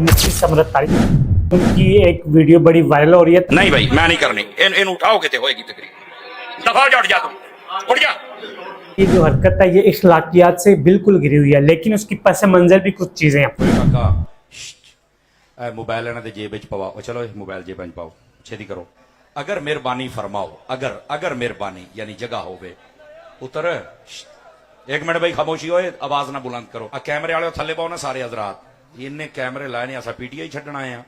मुफ्ती समरत तारिक उनकी एक वीडियो बड़ी वायरल हो रही है। नहीं भाई मैं नहीं करनी इन उठाओगे तो होएगी तकरीर दफा जा जा तुम उठ जा। ये जो हरकत है ये इखलाकियात से बिल्कुल घिरी हुई है, लेकिन उसकी पस मंजर भी कुछ चीजें हैं। मोबाइल इन्हां दे जेब विच पवाओ, चलो मोबाइल जेब विच पाओ, छेती करो। अगर मेहरबानी फरमाओ, अगर मेहरबानी यानी जगह होवे उतर। एक मिनट भाई खामोशी होए, आवाज ना बुलंद करो। कैमरे वाले थले पाओ ना सारे हजरात, इन्ने कैमरे लाए ने असा पीटीआई छड्डण आए आ।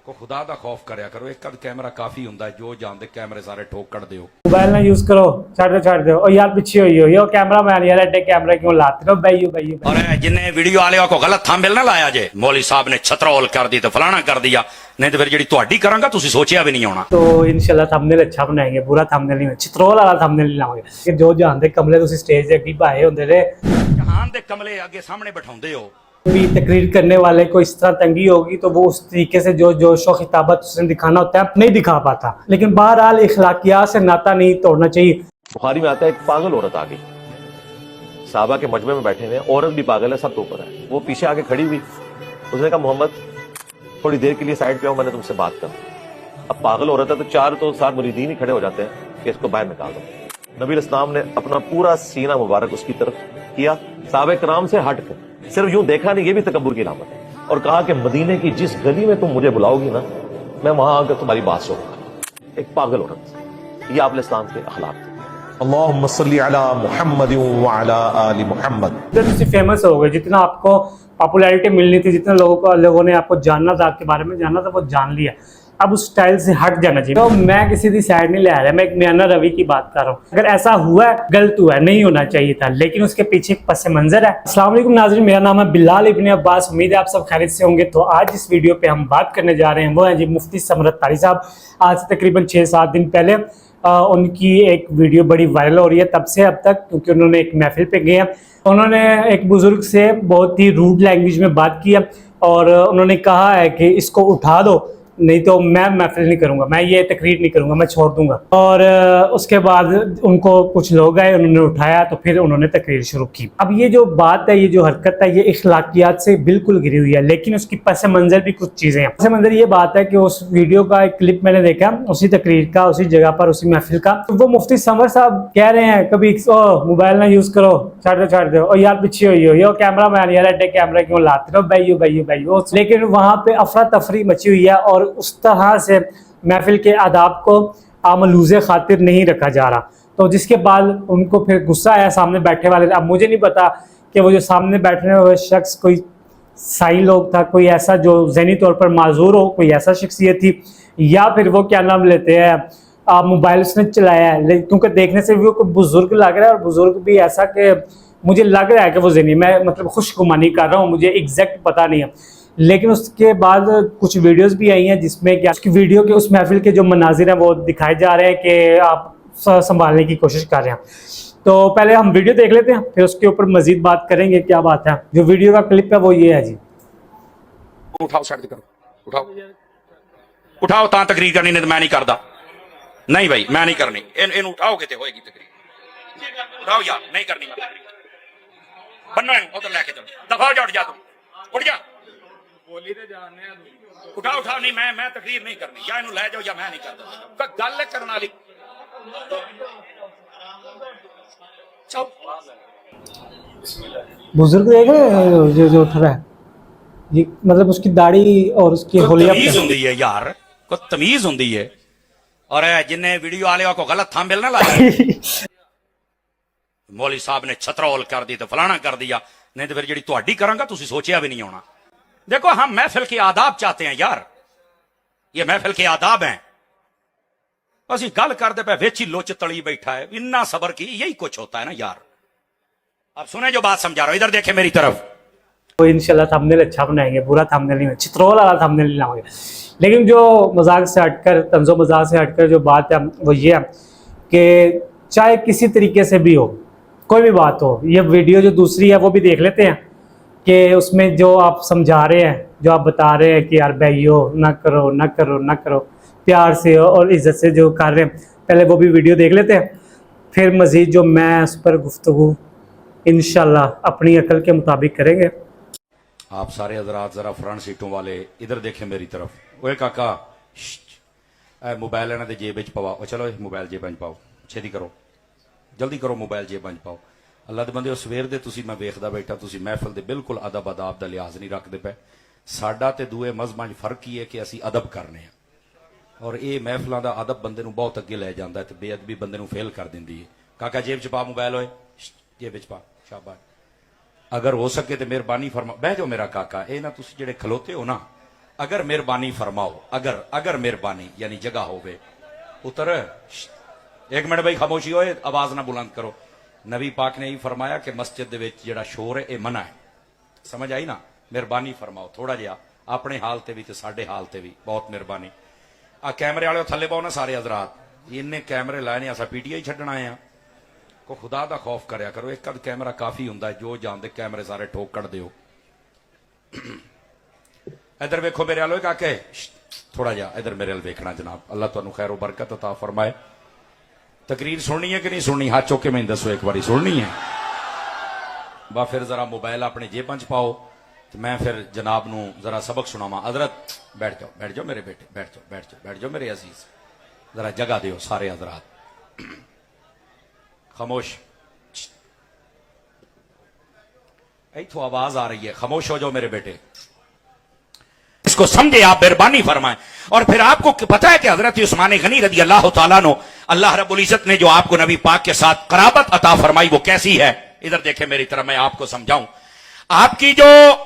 को खुदा दा खौफ करया करो, एक अद कैमरा काफी हुंदा है, जो जानदे कैमरे सारे ठोक कट दियो। मोबाइल ना यूज करो, छड़ दो। और यार पीछे होई हो यो कैमरा मैन यार, एडे कैमरा क्यों लाते हो भाई। और जिन्ने वीडियो वाले को गलत थंबनेल ना लाया जे, मौली साहब ने छतरौल कर दी तो फलाना कर दिया, नहीं तो फिर जेडी तुहाडी करांगा तुसी सोचिया भी नहीं होना। तो इंशाल्लाह थंबनेल अच्छा बनाएंगे, बुरा थंबनेल नहीं, चित्रोल वाला थंबनेल नहीं लाओगे कि जो जानते कमले तुसी स्टेज दे अगे भाए होंदे ने, जहान दे कमले आगे सामने बैठाउंदे हो। भी तकरीर करने वाले को इस तरह तंगी होगी तो वो उस तरीके से जो जोश और खिताबत उसने दिखाना होता है नहीं दिखा पाता। लेकिन बहरहाल इखलाकियात से नाता नहीं तोड़ना चाहिए। बुखारी में आता है एक पागल औरत आ गई, साहबा के मजमे में बैठे हुए, औरत भी पागल है, सब तो ऊपर है। वो पीछे आके खड़ी हुई, उसने कहा मोहम्मद थोड़ी देर के लिए साइड पे आओ, मैंने तुमसे बात कर। अब पागल औरत है तो चार मुरीदीन ही खड़े हो जाते हैं कि इसको बाहर निकाल दो। नबी इस्लाम ने अपना पूरा सीना मुबारक उसकी तरफ किया, साहबा कराम से हट कर सिर्फ यूं देखा नहीं, ये भी तकब्बुर की अलामत है, और कहा कि मदीने की जिस गली में तुम मुझे बुलाओगी ना, मैं वहां आकर तुम्हारी बात सुनूंगा। एक पागल औरत, ये आप इस्लाम के अखलाक थे। अल्लाहुम्मा सल्ली अला मुहम्मद व अला आलि मुहम्मद। जितने फेमस हो गए, जितना आपको पॉपुलैरिटी मिलनी थी, जितने लोगों ने आपको जानना था, आपके बारे में जानना था, वो जान लिया। अब उस स्टाइल से हट जाना चाहिए। तो मैं किसी की साइड नहीं ले रहा, मैं एक मियाना रवि की बात कर रहा हूँ। अगर ऐसा हुआ है गलत हुआ है, नहीं होना चाहिए था, लेकिन उसके पीछे एक पस मंजर है। अस्सलाम वालेकुम नाज़रीन, मेरा नाम है बिलाल इब्न अब्बास, उम्मीद है आप सब खैरियत से होंगे। तो आज इस वीडियो पे हम बात करने जा रहे हैं, वो है जी मुफ्ती समरत तारिक साहब। आज से तकरीबन 6-7 दिन पहले उनकी एक वीडियो बड़ी वायरल हो रही है, तब से अब तक, क्योंकि उन्होंने एक महफिल पे गए, उन्होंने एक बुजुर्ग से बहुत ही रूड लैंग्वेज में बात की और उन्होंने कहा है कि इसको उठा दो, नहीं तो मैं महफिल नहीं करूंगा, मैं ये तकरीर नहीं करूंगा, मैं छोड़ दूंगा। और उसके बाद उनको कुछ लोग आए, उन्होंने उठाया, तो फिर उन्होंने तकरीर शुरू की। अब ये जो बात है, ये जो हरकत है, ये इखलाकियात से बिल्कुल घिरी हुई है, लेकिन उसकी पस मंजर भी कुछ चीज़ें हैं। पस मंजर ये बात है कि उस वीडियो का एक क्लिप मैंने देखा, उसी तकरीर का, उसी जगह पर, उसी महफिल का। तो वो मुफ्ती समर साहब कह रहे हैं कभी मोबाइल ना यूज करो, छड़ दो। और यार पीछे हुई हो यो कैमरा मैन यार, एडे कैमरा क्यों लाते हो भाई। लेकिन वहाँ पे अफरा तफरी मची हुई है और उस तरह से महफिल के आदाब को आमलूज़े खातिर नहीं रखा जा रहा। तो जिसके बाद उनको फिर गुस्सा आया सामने बैठे वाले। अब मुझे नहीं पता कि वो जो सामने बैठने हुए शख्स कोई साई लोग था, कोई ऐसा जो ज़हनी तौर पर माजूर हो, कोई ऐसा शख्सियत थी, या फिर वो क्या नाम लेते हैं मोबाइल उसने चलाया है। क्योंकि देखने से भी वो कोई बुजुर्ग लग रहा है, और बुजुर्ग भी ऐसा कि मुझे लग रहा है कि वो ज़हनी, मैं मतलब खुशगुमानी कर रहा हूँ, मुझे एग्जैक्ट पता नहीं है। लेकिन उसके बाद कुछ वीडियोस भी आई हैं जिसमें कि उसकी वीडियो के उस महफिल के जो मनाजिर हैं वो दिखाए जा रहे हैं कि आप संभालने की कोशिश कर रहे हैं। तो पहले हम वीडियो देख लेते हैं, फिर उसके ऊपर मजीद बात करेंगे क्या बात है। जो वीडियो का क्लिप है वो ये है जी। उठाओ साइड करो, उठाओ ता तकरीर करनी, नहीं तो मैं नहीं करदा। नहीं भाई मैं नहीं करनी इन उठाओगे तो होएगी तकरीर। उठाओ यार, नहीं करनी मैं तकरीर। बन्नो उधर लेके चलो, दफा जा तुम उठ जा। उठा नहीं, मैं तकरीर नहीं करनी, या इन्हू ले जाओ या मैं नहीं करदा। गल करने वाली बुजुर्ग देख रहे हैं जो उठ रहा है, ये मतलब उसकी दाढ़ी और उसकी होलिया तमीज होंदी है यार, को तमीज होंदी है। और जिन्ने वीडियो वाले को गलत थंबनेल ना लाया मौली साहब ने छतरौल कर दी तो फलाना कर दिया, नहीं तो फिर जेडी तुहाडी करांगा तुसी सोचिया भी नहीं होना। देखो हम महफिल के आदाब चाहते हैं यार, ये महफिल के आदाब हैं। असी गल करते पे वेची लोच तली बैठा है, इन्ना सबर की, यही कुछ होता है ना यार। अब सुने जो बात समझा रहा हूं, इधर देखे मेरी तरफ। तो इंशाल्लाह थंबनेल अच्छा बनाएंगे, बुरा थंबनेल नहीं, चित्रोल वाला थंबनेल नहीं लाओगे। लेकिन जो मजाक से हटकर, तंजो मजाक से हटकर जो बात है वो ये है कि चाहे किसी तरीके से भी हो, कोई भी बात हो, ये वीडियो जो दूसरी है वो भी देख लेते हैं कि उसमें जो आप समझा रहे हैं, जो आप बता रहे हैं कि यार भाइयों ना करो, प्यार से और इज्जत से जो कर रहे हैं, पहले वो भी वीडियो देख लेते हैं। फिर मज़ीद जो मैं उस पर गुफ्तगू इंशाल्लाह अपनी अकल के मुताबिक करेंगे। आप सारे हजरात जरा फ्रंट सीटों वाले इधर देखें मेरी तरफ। ओए काका मोबाइल इन्हां दे जेब विच पवाओ। चलो ये मोबाइल जेब विच पाओ, छेती करो, जल्दी करो, मोबाइल जेब विच पाओ। अल्लाह दे बंदे सवेर दे तुसीं मैं वेखदा बैठा तुसीं महफिल दे बिल्कुल अदब अदाब दा लिहाज नहीं रखदे पे। साडा ते दूए मजहबां 'च फर्क ही है कि असीं अदब करने हैं, और ये महफिलों का अदब बंदे नूं बहुत अगे लै जांदा है ते बेअदबी बंदे नूं फेल कर दिंदी है। काका जेब च पा मोबाइल, होए जेब च पा, शाबाश। अगर हो सके तो मेहरबानी फरमा, बह जाओ मेरा काका, ये ना तुसीं जेड़े खलोते हो ना, अगर मेहरबानी फरमाओ, अगर मेहरबानी यानी जगह होवे उतर। एक मिनट भाई खामोशी होए, आवाज ना बुलंद करो। नबी पाक ने यही फरमाया कि मस्जिद दे विच जेड़ा शोर है ये मना है, समझ आई ना। मेहरबानी फरमाओ थोड़ा जिहा अपने हाल ते भी ते साडे हाल ते भी, बहुत मेहरबानी। आ कैमरे वाले थले पाओ ना सारे हजरात, इन्ने कैमरे लाए ने, असा पीटीआई छड्डना आए को खुदा दा खौफ करया करो। एक अद कैमरा काफी हुंदा है, जो जानदे कैमरे सारे ठोक कट दिओ। इधर वेखो मेरे वालों काके, थोड़ा जा इधर मेरे वाल वेखना जनाब। अल्लाह तुहानू खैर बरकत अता फरमाए। तकरीर सुननी है कि नहीं सुननी? हाथ चौके में दसो एक बारी सुननी है। बा फिर जरा मोबाइल अपने जेबां च पाओ तो मैं फिर जनाब नू जरा सबक सुनावा। हजरत बैठ जाओ मेरे बेटे, बैठ जाओ मेरे अजीज, जरा जगह दियो सारे हजरात। खामोश, इथों आवाज आ रही है, खामोश हो जाओ मेरे बेटे, इसको समझे आप, मेहरबानी फरमाएं। और फिर आपको पता है कि हजरत उस्मान गनी रदी अल्लाह तआला नो, अल्लाह रब्बुल इज्जत ने जो आपको नबी पाक के साथ कराबत अता फरमाई वो कैसी है? इधर देखें मेरी तरफ, मैं आपको समझाऊं। आपकी जो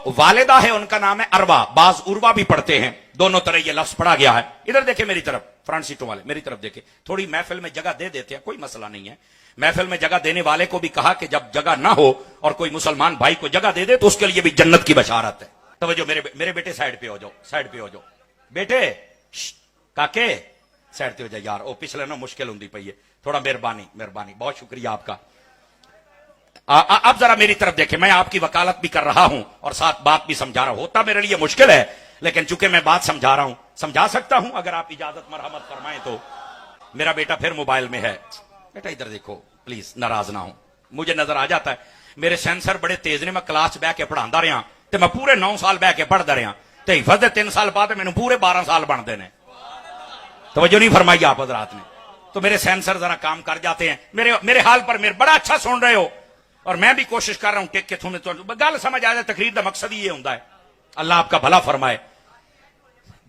वालिदा है उनका नाम है अरवा, बाज उर्वा भी पढ़ते हैं, दोनों तरह ये लफ्ज पढ़ा गया है। इधर देखें मेरी तरफ, फ्रंट सीटों वाले मेरी तरफ देखें। थोड़ी महफिल में जगह दे देते हैं, कोई मसला नहीं है। महफिल में जगह देने वाले को भी कहा कि जब जगह ना हो और कोई मुसलमान भाई को जगह दे दे तो उसके लिए भी जन्नत की बशारत है। तवज्जो मेरे बेटे, साइड पे हो जाओ, साइड पे हो जाओ बेटे, काके साइड पे हो जाए यार, ओ पिछले ना मुश्किल होंदी पई है, थोड़ा मेहरबानी, बहुत शुक्रिया आपका। अब जरा मेरी तरफ देखें, मैं आपकी वकालत भी कर रहा हूं और साथ बात भी समझा रहा हूं। होता मेरे लिए मुश्किल है, लेकिन चूंकि मैं बात समझा रहा हूं, समझा सकता हूं अगर आप इजाजत मरहमत फरमाएं तो। मेरा बेटा फिर मोबाइल में है, बेटा इधर देखो प्लीज, नाराज ना हो, मुझे नजर आ जाता है मेरे सेंसर बड़े तेज ने। मैं क्लास बह के पढ़ांदा रहा ते मैं पूरे 9 साल बह के पढ़दा रहा ते हिफज दे 3 साल बाद मैंने पूरे 12 साल बनते ने। तवज्जो नहीं फरमाई आप हजरात ने, तो मेरे सेंसर जरा काम कर जाते हैं। मेरे हाल पर मेरे बड़ा अच्छा सुन रहे हो और मैं भी कोशिश कर रहा हूं टेक के थोड़े गल समझ आ जाए। तकरीर का मकसद ही ये होता है, अल्लाह आपका भला फरमाए,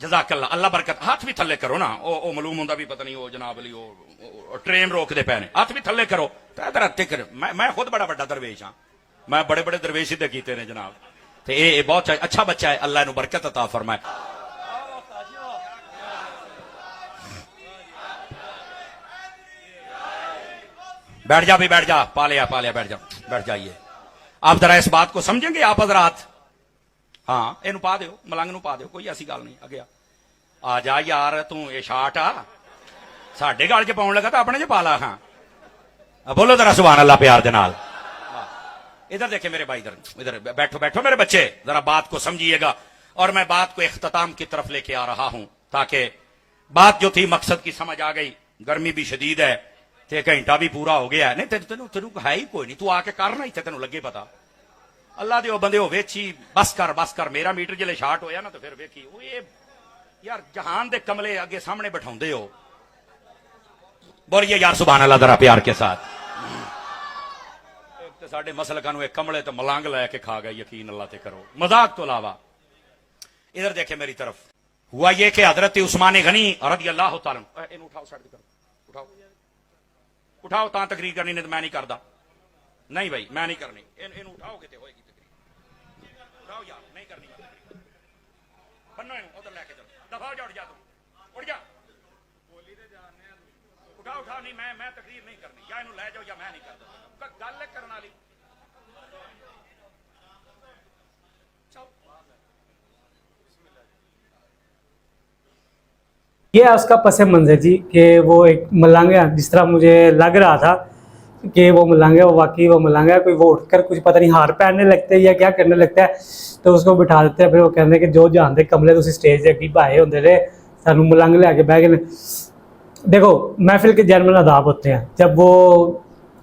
जज़ाकल्लाह, अल्लाह बरकत। हाथ भी थले करो ना, ओ मालूम होंदा भी पता नहीं ओ जनाब अली ओ ट्रेन रोकते पे ने, हाथ भी थले करो। मैं खुद बड़ा बड़ा दरवेश हाँ, मैं बड़े बड़े दरवेश ही कीते ने जनाब, तो ये बहुत अच्छा बच्चा है, अल्लाह इहनू बरकत अता फरमाए। बैठ जा भी, बैठ जा, पा लिया बैठ जाइए। आप जरा इस बात को समझेंगे आप हजरात? हाँ इनू पा दो, मलंग नू पा दो, कोई ऐसी गल नहीं। अगे आ जा यार, तू ये शार्ट आ साडे गल च पाउण लगा तो अपने च पा ला। हाँ बोलो जरा सुभान अल्लाह प्यार दे नाल। इधर देखे मेरे भाई, इधर बैठो मेरे बच्चे, जरा बात को समझिएगा। और मैं बात को इख्तिताम की तरफ लेके आ रहा हूं ताकि बात जो थी मकसद की समझ आ गई। गर्मी भी शदीद है ते घंटा भी पूरा हो गया है। नहीं तेनू है ही कोई नहीं, तू आके करना ही तेन लगे पता। अल्लाह दे बंदे हो वेची, बस कर। मेरा मीटर जिले शार्ट होया ना तो फिर वेखी यार जहान दे कमले आगे सामने बैठाउंदे हो। बोलिए यार सुभान अल्लाह जरा प्यार के साथ। साडे मसलका नूं कमले तो मलंग लैके खा गए, यकीन अल्लाह ते करो, मजाक तो अलावा। इधर देखे मेरी तरफ, हुआ ये कि हजरत उस्मान गनी रज़ी अल्लाह तआला अन्हु, इन्हू उठाओ, साइड करो, उठाओ तां तकरीर करनी, नहीं तो मैं नहीं करदा। नहीं भाई मैं नहीं करनी, इन्हू उठाओगे तो होएगी तकरीर। उठाओ यार, नहीं करनी बन्नो इन्हू, उधर लेके चलो, दफा हो जा, उठ जा। उठा नहीं, मैं तकरीर नहीं करनी, या इन्हू ले जाओ या मैं नहीं करदा। गल करने वाली ये है उसका पस मंजर जी, कि वो एक मलंग है। जिस तरह मुझे लग रहा था कि वो मलंग है, वो वाकई वो मलंग है। कोई वो उठकर कुछ पता नहीं हार पहनने लगते हैं या क्या करने लगता है, तो उसको बिठा देते हैं। फिर वो कहते हैं कि जो जानते कमले तुम स्टेज से अगे भाए होंगे रहे, सानू मलंग लैके बह गए। देखो महफिल के जनरल आदाब होते हैं, जब वो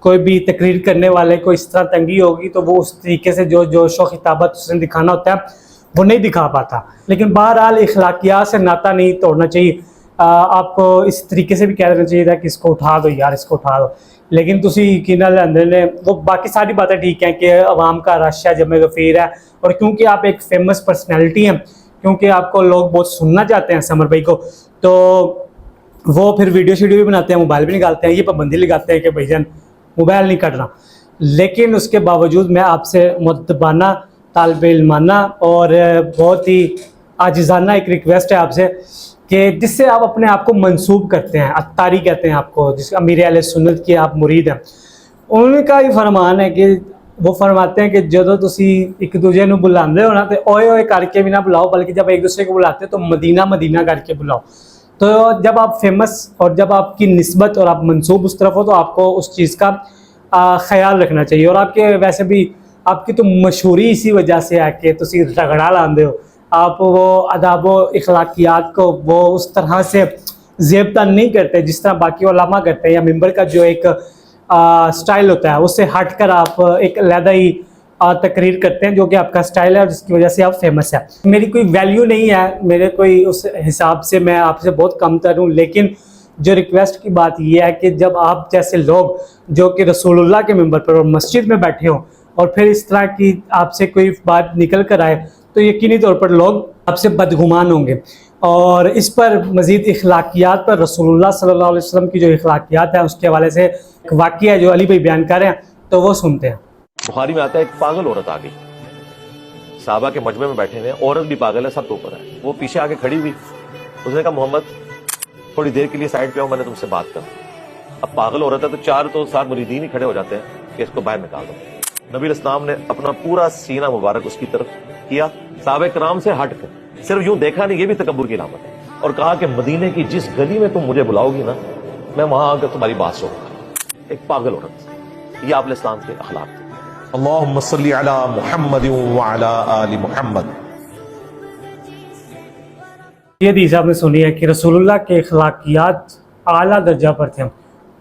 कोई भी तकरीर करने वाले को इस तरह तंगी होगी तो वो उस तरीके से जो जोश व खिताबत उसने दिखाना होता है वो नहीं दिखा पाता। लेकिन बहरहाल इखलाकियात से नाता नहीं तोड़ना चाहिए। आपको इस तरीके से भी कह देना चाहिए था कि इसको उठा दो यार, इसको उठा दो। लेकिन तुसी यकीन अंदर ने वो बाकी सारी बातें ठीक हैं कि अवाम का रश है, जमे गफीर है, और क्योंकि आप एक फेमस पर्सनैलिटी हैं, क्योंकि आपको लोग बहुत सुनना चाहते हैं समर भाई को, तो वो फिर वीडियो भी बनाते हैं, मोबाइल भी निकालते हैं, ये पाबंदी लगाते हैं कि भाईजान मोबाइल नहीं करना। लेकिन उसके बावजूद मैं आपसे मुद्दबाना, तालिब इल्माना और बहुत ही आजिज़ाना एक रिक्वेस्ट है आपसे कि जिससे आप अपने आप को मंसूब करते हैं, अत्तारी कहते हैं आपको, जिस अमीर अहले सुन्नत के आप मुरीद हैं, उनका ही फरमान है कि वो फरमाते हैं कि ਜਦੋਂ ਤੁਸੀਂ ਇੱਕ ਦੂਜੇ ਨੂੰ ਬੁਲਾਉਂਦੇ ਹੋ ਨਾ ਤੇ ਓਏ ਓਏ करके भी ना बुलाओ, बल्कि जब एक दूसरे को बुलाते हो तो मदीना मदीना करके बुलाओ। तो जब आप फेमस और जब आपकी निस्बत और आप मंसूब उस तरफ हो तो आपको उस चीज़ का ख्याल रखना चाहिए। और आपके वैसे भी आपकी तो मशहूरी इसी वजह से है कि तुसी रगड़ा लाते हो, आप वो अदाब व इखलाकियात को वो उस तरह से ज़ेबता नहीं करते जिस तरह बाकी उलमा करते हैं, या मिंबर का जो एक स्टाइल होता है उससे हट कर आप एक अलहदा ही तकरीर करते हैं, जो कि आपका स्टाइल है और जिसकी वजह से आप फेमस है। मेरी कोई वैल्यू नहीं है, मेरे कोई उस हिसाब से मैं आपसे बहुत कम तर हूँ, लेकिन जो रिक्वेस्ट की बात यह है कि जब आप जैसे लोग जो कि रसूलुल्लाह के मिंबर पर और मस्जिद में बैठे हों और फिर इस तरह की आपसे कोई बात निकल कर आए तो यकीनी तौर पर लोग आपसे बदगुमान होंगे। और इस पर मज़ीद इखलाकियात पर रसूलुल्लाह सल्लल्लाहु अलैहि वसल्लम की जो इखलाकियात है उसके हवाले से एक वाक़या जो अली भाई बयान कर रहे हैं तो वो सुनते हैं। बुखारी में आता है, एक पागल औरत आ गई, साहबा के मजमे में बैठे हुए हैं, औरत भी पागल है, सब तो ऊपर है। वो पीछे आके खड़ी हुई, उसने कहा मोहम्मद थोड़ी देर के लिए साइड पे आओ, मैंने तुमसे बात करनी। अब पागल औरत है तो चार तो सात मुरीदीन ही खड़े हो जाते हैं कि इसको बाहर निकाल दो। नबी इस्लाम ने अपना पूरा सीना मुबारक उसकी तरफ किया, साहबा कराम से हट कर, सिर्फ यूं देखा नहीं, ये भी तकब्बुर की अलामत है, और कहा कि मदीने की जिस गली में तुम मुझे बुलाओगी ना, मैं वहां आकर तुम्हारी बात सुनूंगा। एक पागल औरत, ये आप इस्लाम के अखलाक थे। अल्लाहुम्मा सल्ली अला मुहम्मद व अला आलि मुहम्मद। ये हदीस आपने सुनी है कि रसूलुल्लाह के अखलाकियात आला दर्जा पर थे,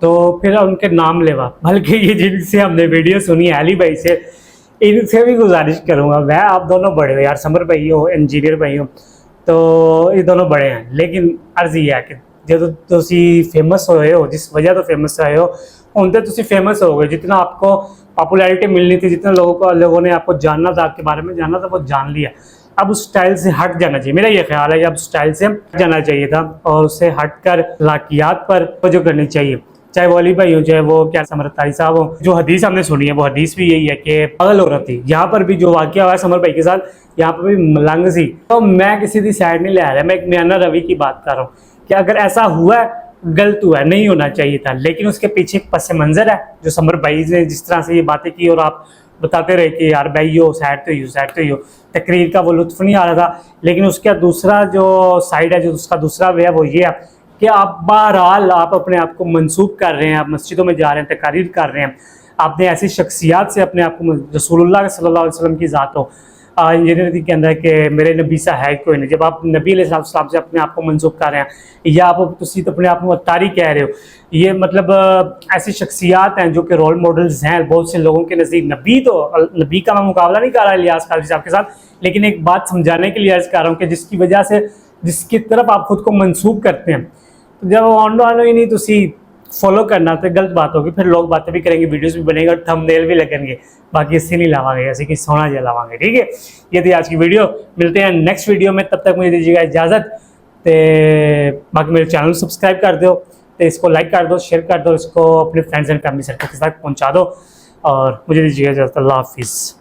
तो फिर उनके नाम लेवा, बल्कि ये जिनसे हमने वीडियो सुनी है अली भाई से, इनसे भी गुजारिश करूँगा, वह आप दोनों बड़े हो यार, समर भाई हो, इंजीनियर भाई हो, तो ये दोनों बड़े हैं, लेकिन अर्ज़ ये है कि जो तुसी फेमस होए हो, जिस वजह तो फेमस होए हो, उनसे तुसी फेमस हो गए, जितना आपको पॉपुलैरिटी मिलनी थी, जितना लोगों ने आपको जानना था, आपके बारे में जानना था, वो जान लिया। अब उस स्टाइल से हट जाना चाहिए, मेरा ये ख्याल है कि अब स्टाइल से हट जाना चाहिए था और उससे हट कर अखलाकियात पर वजह करनी चाहिए, चाहे वो अली भाई हो, चाहे वो क्या समर तारी साहब हो। जो हदीस हमने सुनी है वो हदीस भी यही है कि पागल औरत थी। यहाँ पर भी जो वाक़या हुआ है समर भाई के साथ, यहाँ पर भी मलंग सी, तो मैं किसी की साइड नहीं ले रहा, मैं एक मियाना रवि की बात कर रहा हूँ कि अगर ऐसा हुआ है, गलत हुआ है, नहीं होना चाहिए था, लेकिन उसके पीछे एक पस मंज़र है जो समर भाई ने जिस तरह से ये बातें की और आप बताते रहे कि यार भाई हो साइड तो ही हो, तकरीर का वो लुत्फ़ नहीं आ रहा था। लेकिन उसका दूसरा जो साइड है, जो उसका दूसरा वे है, वो ये है कि आप बहरहाल आप अपने आप को मंसूब कर रहे हैं, आप मस्जिदों में जा रहे हैं, तकारीर कर रहे हैं, आपने ऐसी शख्सियात से अपने आप को, रसूलुल्लाह सल्लल्लाहु अलैहि वसल्लम की ज़ात हो, इंजीनियर के अंदर कि मेरे नबी सा है कोई नहीं, जब आप नबी अलैहि सलाम से अपने आप को मंसूब कर रहे हैं, या आप तुसी अपने आप को अत्तारी कह रहे हो, ये मतलब ऐसी शख्सियात हैं जो कि रोल मॉडल्स हैं बहुत से लोगों के नज़दीक। नबी का मैं मुकाबला नहीं कर रहा इलियास काज़ी साहब के साथ, लेकिन एक बात समझाने के लिए अर्ज़ कर रहा हूँ कि जिसकी वजह से जिसकी तरफ आप खुद को मंसूब करते हैं, तो जब आनो ही नहीं तुसी फॉलो करना तो गलत बात होगी, फिर लोग बातें भी करेंगे, वीडियोस भी बनेंगे और थंबनेल भी लगेंगे, बाकी इससे नहीं लावांगे, ऐसे कि सोना जा लावांगे। ठीक है, ये थी आज की वीडियो, मिलते हैं नेक्स्ट वीडियो में, तब तक मुझे दीजिएगा इजाज़त। तो बाकी मेरे चैनल सब्सक्राइब कर दो, तो इसको लाइक कर दो, शेयर कर दो, इसको अपने फ्रेंड्स एंड फैमिली सर्कल के साथ पहुँचा दो, और मुझे दीजिएगा इजाज़त। अल्लाह हाफिज़।